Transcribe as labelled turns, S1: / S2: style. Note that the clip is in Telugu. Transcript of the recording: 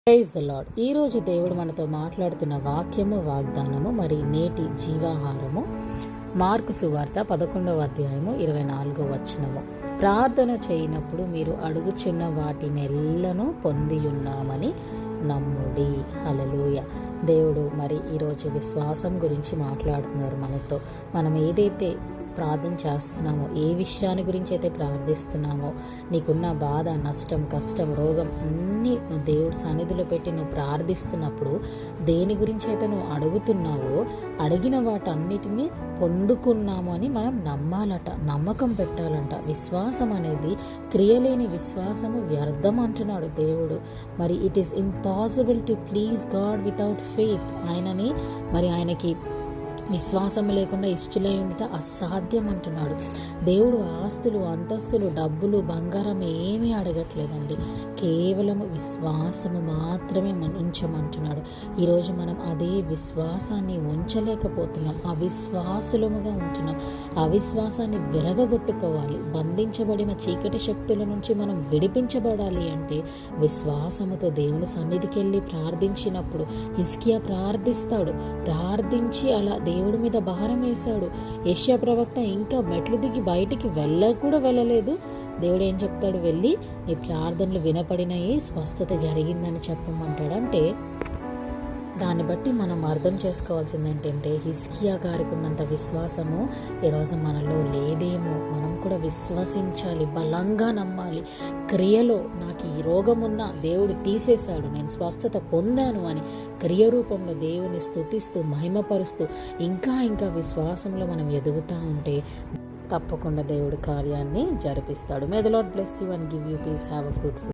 S1: Praise the lord. ఈరోజు దేవుడు మనతో మాట్లాడుతున్న వాక్యము, వాగ్దానము మరి నేటి జీవాహారము మార్కు సువార్త 11వ అధ్యాయము 24వ వచనము. ప్రార్థన చేయనప్పుడు మీరు అడుగుచున్న వాటినెల్లను పొందియున్నామని నమ్ముడి. హల్లెలూయా. దేవుడు మరి ఈరోజు విశ్వాసం గురించి మాట్లాడుతున్నారు మనతో. మనం ఏదైతే ప్రార్థన చేస్తున్నామో, ఏ విషయాన్ని గురించి అయితే ప్రార్థిస్తున్నామో, నీకున్న బాధ, నష్టం, కష్టం, రోగం అన్నీ దేవుడి సన్నిధిలో పెట్టి నువ్వు ప్రార్థిస్తున్నప్పుడు దేని గురించి అయితే నువ్వు అడుగుతున్నావో అడిగిన వాటన్నిటినీ పొందుకున్నాము అని మనం నమ్మాలట, నమ్మకం పెట్టాలంట. విశ్వాసం అనేది క్రియలేని విశ్వాసము వ్యర్థం అంటున్నాడు దేవుడు. మరి it is impossible to please God without faith. ఆయనకి విశ్వాసం లేకుండా ఇష్టలై ఉంటే అసాధ్యం అంటున్నాడు దేవుడు. ఆస్తులు, అంతస్తులు, డబ్బులు, బంగారం ఏమీ అడగట్లేదండి. కేవలం విశ్వాసము మాత్రమే ఉంచమంటున్నాడు. ఈరోజు మనం అదే విశ్వాసాన్ని ఉంచలేకపోతున్నాం, అవిశ్వాసులముగా ఉంటున్నాం. అవిశ్వాసాన్ని విరగగొట్టుకోవాలి. బంధించబడిన చీకటి శక్తుల నుంచి మనం విడిపించబడాలి అంటే విశ్వాసముతో దేవుని సన్నిధికి వెళ్ళి ప్రార్థించినప్పుడు హిజ్కియా ప్రార్థిస్తాడు. ప్రార్థించి అలా దేవుడి మీద భారం వేశాడు. యెషయా ప్రవక్త ఇంకా మెట్లు దిగి బయటికి వెళ్ళలేదు. దేవుడు ఏం చెప్తాడు? వెళ్ళి నీ ప్రార్థనలు వినపడినాయి, స్వస్థత జరిగిందని చెప్పమంటాడు. అంటే దాన్ని బట్టి మనం అర్థం చేసుకోవాల్సింది ఏంటంటే హిజ్కియా గారికి ఉన్నంత విశ్వాసము ఈరోజు మనలో లేదేమో. మనం కూడా విశ్వసించాలి, బలంగా నమ్మాలి. క్రియలో నాకు ఈ రోగం ఉన్నా దేవుడు తీసేశాడు, నేను స్వస్థత పొందాను అని క్రియ రూపంలో దేవుని స్తుతిస్తూ మహిమపరుస్తూ ఇంకా విశ్వాసంలో మనం ఎదుగుతూ ఉంటే తప్పకుండా దేవుడి కార్యాన్ని జరిపిస్తాడు. May the lord bless you and give you peace. Have a fruitful